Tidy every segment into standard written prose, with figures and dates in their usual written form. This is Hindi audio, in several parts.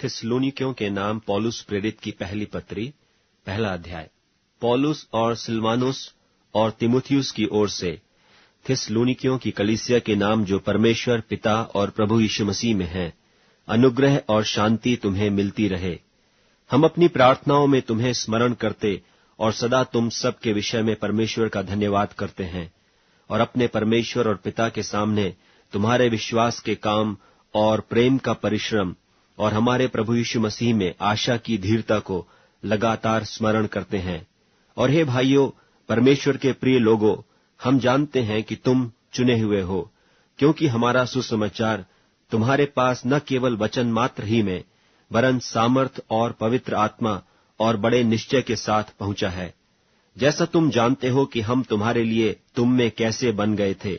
थिस्सलुनीकियों के नाम पौलुस प्रेरित की पहली पत्री, पहला अध्याय। पौलुस और सिलवानुस और तीमुथियुस की ओर से थिस्सलुनीकियों की कलीसिया के नाम जो परमेश्वर पिता और प्रभु यीशु मसीह में है, अनुग्रह और शांति तुम्हें मिलती रहे। हम अपनी प्रार्थनाओं में तुम्हें स्मरण करते और सदा तुम सब के विषय में परमेश्वर का धन्यवाद करते हैं, और अपने परमेश्वर और पिता के सामने तुम्हारे विश्वास के काम और प्रेम का परिश्रम और हमारे प्रभु यीशु मसीह में आशा की धीरता को लगातार स्मरण करते हैं। और हे भाइयों, परमेश्वर के प्रिय लोगों, हम जानते हैं कि तुम चुने हुए हो, क्योंकि हमारा सुसमाचार तुम्हारे पास न केवल वचन मात्र ही में, वरन सामर्थ और पवित्र आत्मा और बड़े निश्चय के साथ पहुंचा है। जैसा तुम जानते हो कि हम तुम्हारे लिए तुम में कैसे बन गए थे,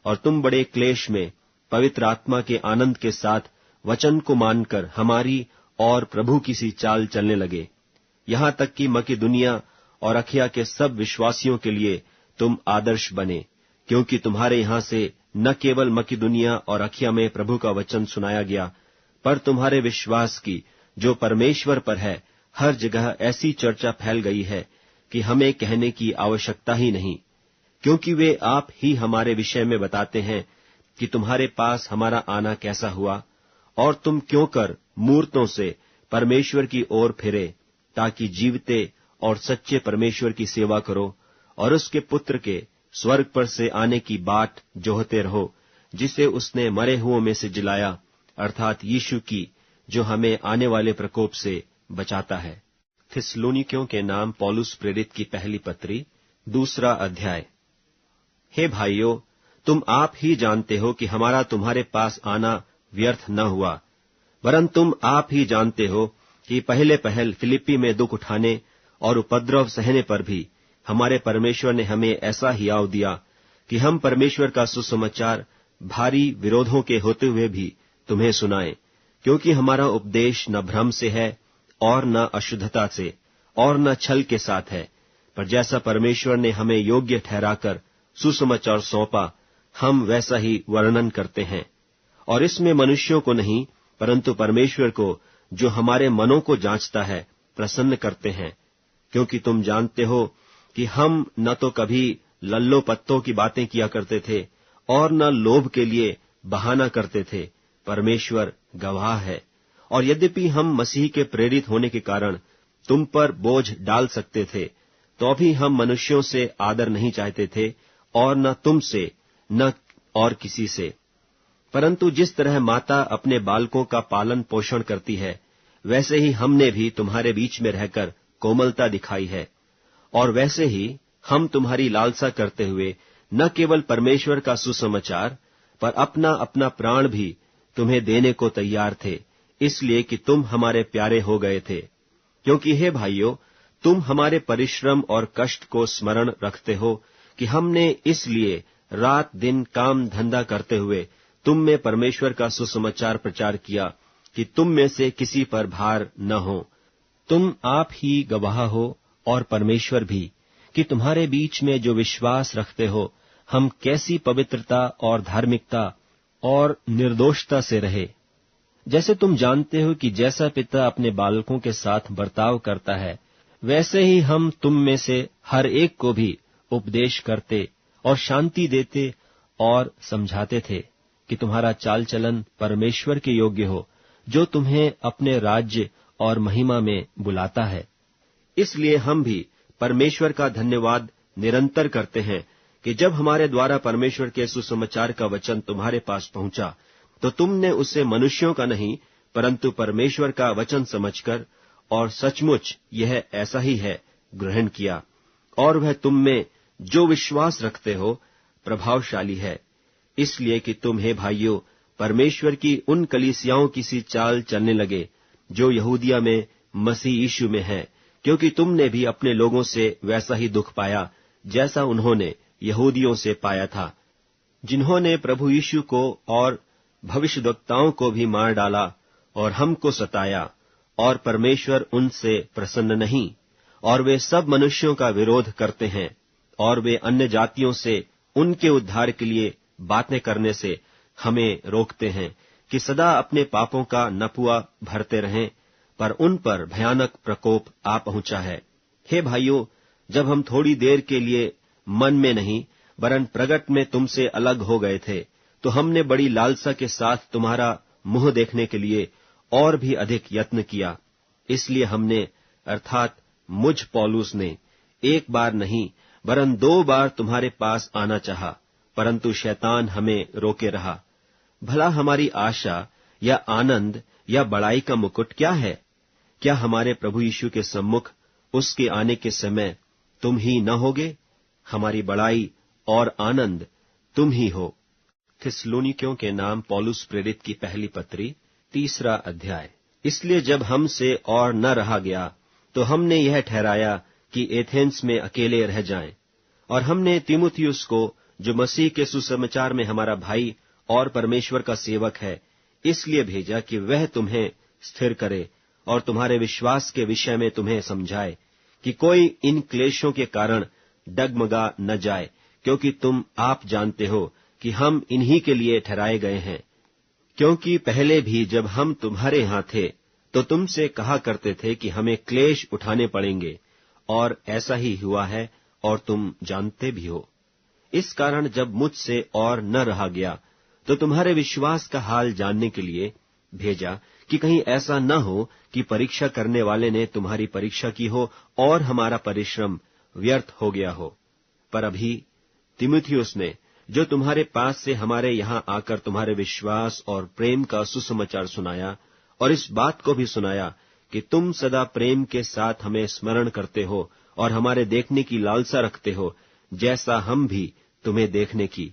और तुम बड़े क्लेश में पवित्र आत्मा के आनंद के साथ वचन को मानकर हमारी और प्रभु की सी चाल चलने लगे। यहां तक कि मकिदुनिया और अखिया के सब विश्वासियों के लिए तुम आदर्श बने, क्योंकि तुम्हारे यहां से न केवल मकिदुनिया और अखिया में प्रभु का वचन सुनाया गया, पर तुम्हारे विश्वास की जो परमेश्वर पर है हर जगह ऐसी चर्चा फैल गई है कि हमें कहने की आवश्यकता ही नहीं, क्योंकि वे आप ही हमारे विषय में बताते हैं कि तुम्हारे पास हमारा आना कैसा हुआ, और तुम क्यों कर मूर्तों से परमेश्वर की ओर फिरे, ताकि जीवते और सच्चे परमेश्वर की सेवा करो और उसके पुत्र के स्वर्ग पर से आने की बाट जोहते रहो, जिसे उसने मरे हुओं में से जिलाया, अर्थात यीशु की, जो हमें आने वाले प्रकोप से बचाता है। थिस्सलुनीकियों के नाम पौलुस प्रेरित की पहली पत्री, दूसरा अध्याय। हे भाइयों, तुम आप ही जानते हो कि हमारा तुम्हारे पास आना व्यर्थ न हुआ, वरन तुम आप ही जानते हो कि पहले पहल फिलिप्पी में दुख उठाने और उपद्रव सहने पर भी हमारे परमेश्वर ने हमें ऐसा हियाव दिया कि हम परमेश्वर का सुसमाचार भारी विरोधों के होते हुए भी तुम्हें सुनाएं, क्योंकि हमारा उपदेश न भ्रम से है और न अशुद्धता से और न छल के साथ है, पर जैसा परमेश्वर ने हमें योग्य ठहराकर सुसमाचार सौंपा, हम वैसा ही वर्णन करते हैं। और इसमें मनुष्यों को नहीं, परंतु परमेश्वर को, जो हमारे मनों को जांचता है, प्रसन्न करते हैं। क्योंकि तुम जानते हो कि हम न तो कभी लल्लो पत्तों की बातें किया करते थे और न लोभ के लिए बहाना करते थे, परमेश्वर गवाह है। और यद्यपि हम मसीह के प्रेरित होने के कारण तुम पर बोझ डाल सकते थे, तो भी हम मनुष्यों से आदर नहीं चाहते थे, और न तुमसे न और किसी से। परंतु जिस तरह माता अपने बालकों का पालन पोषण करती है, वैसे ही हमने भी तुम्हारे बीच में रहकर कोमलता दिखाई है। और वैसे ही हम तुम्हारी लालसा करते हुए न केवल परमेश्वर का सुसमाचार, पर अपना अपना प्राण भी तुम्हें देने को तैयार थे, इसलिए कि तुम हमारे प्यारे हो गए थे। क्योंकि हे भाइयों, तुम हमारे परिश्रम और कष्ट को स्मरण रखते हो कि हमने इसलिए रात दिन काम धंधा करते हुए तुम में परमेश्वर का सुसमाचार प्रचार किया कि तुम में से किसी पर भार न हो। तुम आप ही गवाह हो और परमेश्वर भी, कि तुम्हारे बीच में जो विश्वास रखते हो, हम कैसी पवित्रता और धार्मिकता और निर्दोषता से रहे। जैसे तुम जानते हो कि जैसा पिता अपने बालकों के साथ बर्ताव करता है, वैसे ही हम तुम में से हर एक को भी उपदेश करते और शांति देते और समझाते थे कि तुम्हारा चाल चलन परमेश्वर के योग्य हो, जो तुम्हें अपने राज्य और महिमा में बुलाता है। इसलिए हम भी परमेश्वर का धन्यवाद निरंतर करते हैं कि जब हमारे द्वारा परमेश्वर के सुसमाचार का वचन तुम्हारे पास पहुंचा, तो तुमने उसे मनुष्यों का नहीं, परंतु परमेश्वर का वचन समझकर, और सचमुच यह ऐसा ही है, ग्रहण किया। और वह तुम में जो विश्वास रखते हो प्रभावशाली है, इसलिए कि तुम, हे भाइयों, परमेश्वर की उन कलीसियाओं की सी चाल चलने लगे जो यहूदिया में मसीह यीशु में है, क्योंकि तुमने भी अपने लोगों से वैसा ही दुख पाया जैसा उन्होंने यहूदियों से पाया था, जिन्होंने प्रभु यीशु को और भविष्यद्वक्ताओं को भी मार डाला और हमको सताया, और परमेश्वर उनसे प्रसन्न नहीं। और वे सब मनुष्यों का विरोध करते हैं, और वे अन्य जातियों से उनके उद्धार के लिए बातें करने से हमें रोकते हैं, कि सदा अपने पापों का नपुआ भरते रहें, पर उन पर भयानक प्रकोप आ पहुंचा है। हे भाइयों, जब हम थोड़ी देर के लिए मन में नहीं वरन प्रगट में तुमसे अलग हो गए थे, तो हमने बड़ी लालसा के साथ तुम्हारा मुंह देखने के लिए और भी अधिक यत्न किया। इसलिए हमने अर्थात मुझ पौलुस ने एक बार नहीं वरन 2 बार तुम्हारे पास आना चाहा, परंतु शैतान हमें रोके रहा। भला हमारी आशा या आनंद या बड़ाई का मुकुट क्या है? क्या हमारे प्रभु यीशु के सम्मुख उसके आने के समय तुम ही न होगे? हमारी बड़ाई और आनंद तुम ही हो। थिस्सलुनीकियों के नाम पौलुस प्रेरित की पहली पत्री 3 अध्याय। इसलिए जब हमसे और न रहा गया, तो हमने यह ठहराया कि एथेंस में अकेले रह जाएं, और हमने तीमुथियुस को, जो मसीह के सुसमाचार में हमारा भाई और परमेश्वर का सेवक है, इसलिए भेजा कि वह तुम्हें स्थिर करे और तुम्हारे विश्वास के विषय में तुम्हें समझाए कि कोई इन क्लेशों के कारण डगमगा न जाए, क्योंकि तुम आप जानते हो कि हम इन्हीं के लिए ठहराए गए हैं। क्योंकि पहले भी जब हम तुम्हारे यहाँ थे, तो तुमसे कहा करते थे कि हमें क्लेश उठाने पड़ेंगे, और ऐसा ही हुआ है और तुम जानते भी हो। इस कारण जब मुझसे और न रहा गया, तो तुम्हारे विश्वास का हाल जानने के लिए भेजा कि कहीं ऐसा न हो कि परीक्षा करने वाले ने तुम्हारी परीक्षा की हो और हमारा परिश्रम व्यर्थ हो गया हो। पर अभी तीमुथियुस ने, जो तुम्हारे पास से हमारे यहाँ आकर तुम्हारे विश्वास और प्रेम का सुसमाचार सुनाया, और इस बात को भी सुनाया कि तुम सदा प्रेम के साथ हमें स्मरण करते हो और हमारे देखने की लालसा रखते हो, जैसा हम भी तुम्हें देखने की।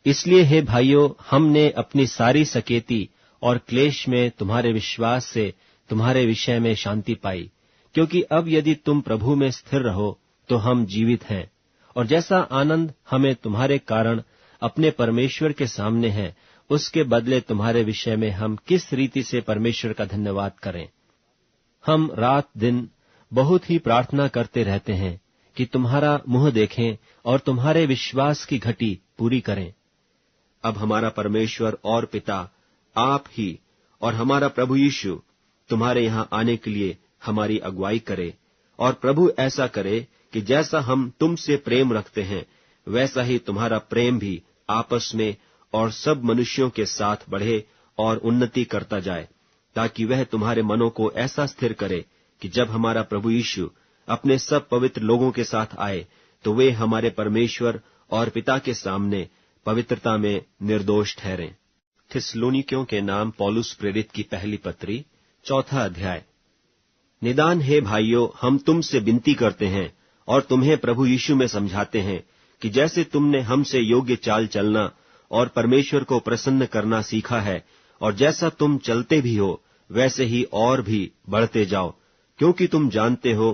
इसलिए हे भाइयों, हमने अपनी सारी सकेती और क्लेश में तुम्हारे विश्वास से तुम्हारे विषय में शांति पाई, क्योंकि अब यदि तुम प्रभु में स्थिर रहो तो हम जीवित हैं। और जैसा आनंद हमें तुम्हारे कारण अपने परमेश्वर के सामने है, उसके बदले तुम्हारे विषय में हम किस रीति से परमेश्वर का धन्यवाद करें। हम रात दिन बहुत ही प्रार्थना करते रहते हैं कि तुम्हारा मुंह देखें और तुम्हारे विश्वास की घटी पूरी करें। अब हमारा परमेश्वर और पिता आप ही और हमारा प्रभु यीशु तुम्हारे यहाँ आने के लिए हमारी अगुवाई करे, और प्रभु ऐसा करे कि जैसा हम तुमसे प्रेम रखते हैं, वैसा ही तुम्हारा प्रेम भी आपस में और सब मनुष्यों के साथ बढ़े और उन्नति करता जाए, ताकि वह तुम्हारे मनों को ऐसा स्थिर करे कि जब हमारा प्रभु यीशु अपने सब पवित्र लोगों के साथ आए, तो वे हमारे परमेश्वर और पिता के सामने पवित्रता में निर्दोष ठहरें। थिस्सलुनीकियों के नाम पौलुस प्रेरित की पहली पत्री 4 अध्याय। निदान हे भाइयों, हम तुमसे विनती करते हैं और तुम्हें प्रभु यीशु में समझाते हैं कि जैसे तुमने हमसे योग्य चाल चलना और परमेश्वर को प्रसन्न करना सीखा है, और जैसा तुम चलते भी हो, वैसे ही और भी बढ़ते जाओ, क्योंकि तुम जानते हो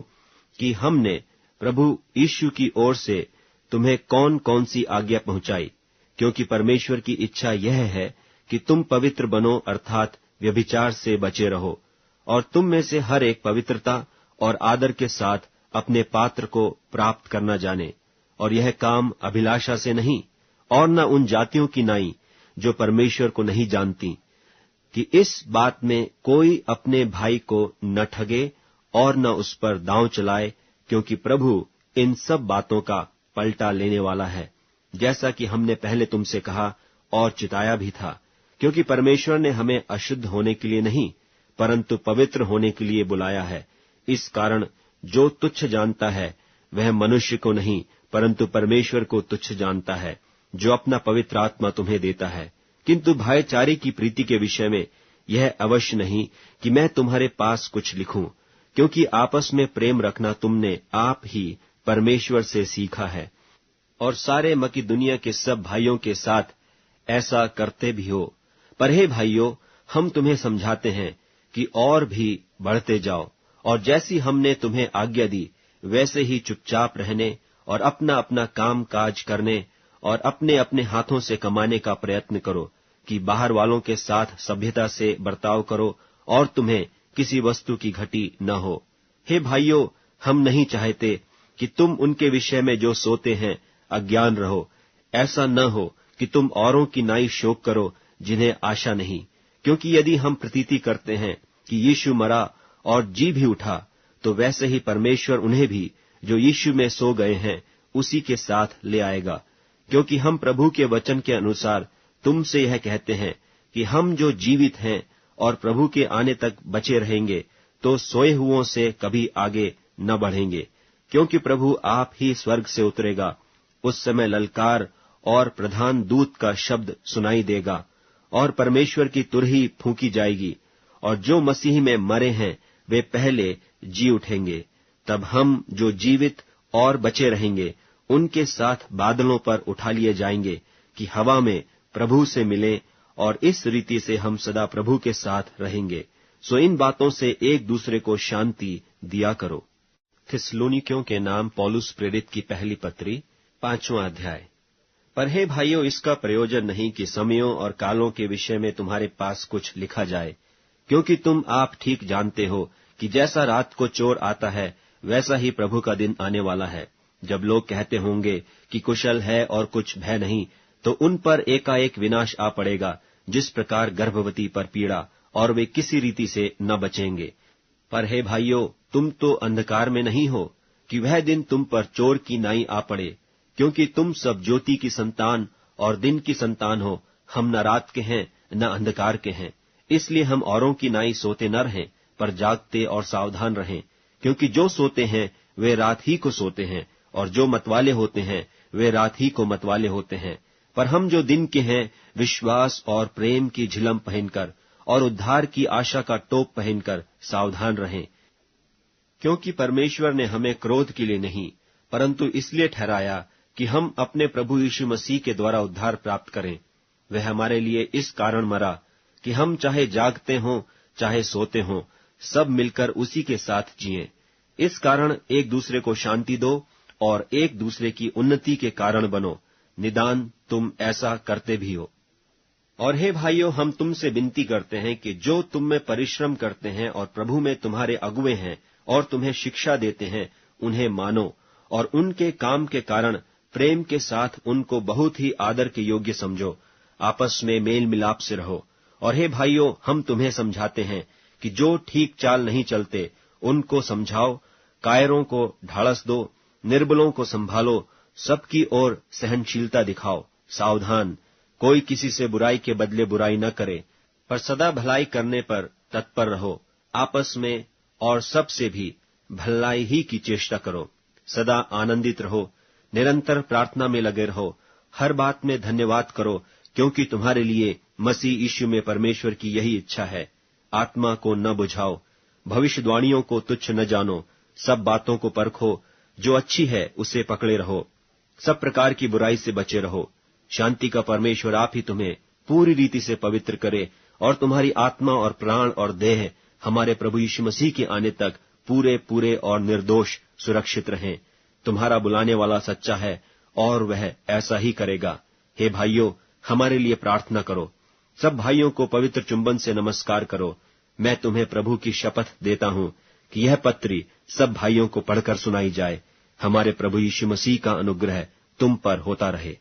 कि हमने प्रभु यीशु की ओर से तुम्हें कौन कौन सी आज्ञा पहुंचाई। क्योंकि परमेश्वर की इच्छा यह है कि तुम पवित्र बनो, अर्थात व्यभिचार से बचे रहो, और तुम में से हर एक पवित्रता और आदर के साथ अपने पात्र को प्राप्त करना जाने। और यह काम अभिलाषा से नहीं, और न उन जातियों की नाई जो परमेश्वर को नहीं जानती, कि इस बात में कोई अपने भाई को न ठगे और न उस पर दांव चलाए, क्योंकि प्रभु इन सब बातों का पलटा लेने वाला है, जैसा कि हमने पहले तुमसे कहा और चिताया भी था। क्योंकि परमेश्वर ने हमें अशुद्ध होने के लिए नहीं, परंतु पवित्र होने के लिए बुलाया है। इस कारण जो तुच्छ जानता है, वह मनुष्य को नहीं, परंतु परमेश्वर को तुच्छ जानता है, जो अपना पवित्र आत्मा तुम्हें देता है। किंतु भाईचारे की प्रीति के विषय में यह अवश्य नहीं कि मैं तुम्हारे पास कुछ लिखूं, क्योंकि आपस में प्रेम रखना तुमने आप ही परमेश्वर से सीखा है, और सारे मकिदुनिया के सब भाइयों के साथ ऐसा करते भी हो। पर हे भाइयों, हम तुम्हें समझाते हैं कि और भी बढ़ते जाओ, और जैसी हमने तुम्हें आज्ञा दी, वैसे ही चुपचाप रहने और अपना अपना काम काज करने और अपने अपने हाथों से कमाने का प्रयत्न करो, कि बाहर वालों के साथ सभ्यता से बर्ताव करो और तुम्हें किसी वस्तु की घटी न हो। हे भाइयों, हम नहीं चाहते कि तुम उनके विषय में जो सोते हैं अज्ञान रहो। ऐसा न हो कि तुम औरों की नाई शोक करो, जिन्हें आशा नहीं, क्योंकि यदि हम प्रतीति करते हैं कि यीशु मरा और जी भी उठा, तो वैसे ही परमेश्वर उन्हें भी जो यीशु में सो गए हैं उसी के साथ ले आएगा। क्योंकि हम प्रभु के वचन के अनुसार तुमसे यह कहते हैं कि हम जो जीवित हैं और प्रभु के आने तक बचे रहेंगे, तो सोए हुओं से कभी आगे न बढ़ेंगे। क्योंकि प्रभु आप ही स्वर्ग से उतरेगा, उस समय ललकार और प्रधान दूत का शब्द सुनाई देगा और परमेश्वर की तुरही फूंकी जाएगी, और जो मसीह में मरे हैं वे पहले जी उठेंगे। तब हम जो जीवित और बचे रहेंगे उनके साथ बादलों पर उठा लिए जाएंगे कि हवा में प्रभु से मिलें, और इस रीति से हम सदा प्रभु के साथ रहेंगे। सो इन बातों से एक दूसरे को शांति दिया करो। थिस्सलुनीकियों के नाम पौलुस प्रेरित की पहली पत्री 5वां अध्याय। पर हे भाइयों, इसका प्रयोजन नहीं कि समयों और कालों के विषय में तुम्हारे पास कुछ लिखा जाए, क्योंकि तुम आप ठीक जानते हो कि जैसा रात को चोर आता है वैसा ही प्रभु का दिन आने वाला है। जब लोग कहते होंगे कि कुशल है और कुछ भय नहीं, तो उन पर एकाएक विनाश आ पड़ेगा, जिस प्रकार गर्भवती पर पीड़ा, और वे किसी रीति से न बचेंगे। पर हे भाइयों, तुम तो अंधकार में नहीं हो कि वह दिन तुम पर चोर की नाई आ पड़े, क्योंकि तुम सब ज्योति की संतान और दिन की संतान हो। हम न रात के हैं न अंधकार के हैं। इसलिए हम औरों की नाई सोते न रहें, पर जागते और सावधान रहें। क्योंकि जो सोते हैं वे रात ही को सोते हैं, और जो मतवाले होते हैं वे रात ही को मतवाले होते हैं। पर हम जो दिन के हैं विश्वास और प्रेम की झिलम पहनकर और उद्धार की आशा का टोप पहनकर सावधान रहें। क्योंकि परमेश्वर ने हमें क्रोध के लिए नहीं, परंतु इसलिए ठहराया कि हम अपने प्रभु यीशु मसीह के द्वारा उद्धार प्राप्त करें। वह हमारे लिए इस कारण मरा कि हम चाहे जागते हों चाहे सोते हों, सब मिलकर उसी के साथ जिएं। इस कारण एक दूसरे को शांति दो और एक दूसरे की उन्नति के कारण बनो। निदान तुम ऐसा करते भी हो। और हे भाइयों, हम तुमसे विनती करते हैं कि जो तुम में परिश्रम करते हैं और प्रभु में तुम्हारे अगुए हैं और तुम्हें शिक्षा देते हैं, उन्हें मानो, और उनके काम के कारण प्रेम के साथ उनको बहुत ही आदर के योग्य समझो। आपस में मेल मिलाप से रहो। और हे भाइयों, हम तुम्हें समझाते हैं कि जो ठीक चाल नहीं चलते उनको समझाओ, कायरों को ढाढ़स दो, निर्बलों को संभालो, सबकी ओर सहनशीलता दिखाओ। सावधान, कोई किसी से बुराई के बदले बुराई न करे, पर सदा भलाई करने पर तत्पर रहो। आपस में और सब से भी भलाई ही की चेष्टा करो। सदा आनंदित रहो, निरंतर प्रार्थना में लगे रहो, हर बात में धन्यवाद करो, क्योंकि तुम्हारे लिए मसीह यीशु में परमेश्वर की यही इच्छा है। आत्मा को न बुझाओ, भविष्यवाणियों को तुच्छ न जानो, सब बातों को परखो, जो अच्छी है उसे पकड़े रहो, सब प्रकार की बुराई से बचे रहो। शांति का परमेश्वर आप ही तुम्हें पूरी रीति से पवित्र करे, और तुम्हारी आत्मा और प्राण और देह हमारे प्रभु यीशु मसीह के आने तक पूरे पूरे और निर्दोष सुरक्षित रहें। तुम्हारा बुलाने वाला सच्चा है और वह ऐसा ही करेगा। हे भाइयों, हमारे लिए प्रार्थना करो। सब भाइयों को पवित्र चुंबन से नमस्कार करो। मैं तुम्हें प्रभु की शपथ देता हूं कि यह पत्री सब भाइयों को पढ़कर सुनाई जाए। हमारे प्रभु यीशु मसीह का अनुग्रह तुम पर होता रहे।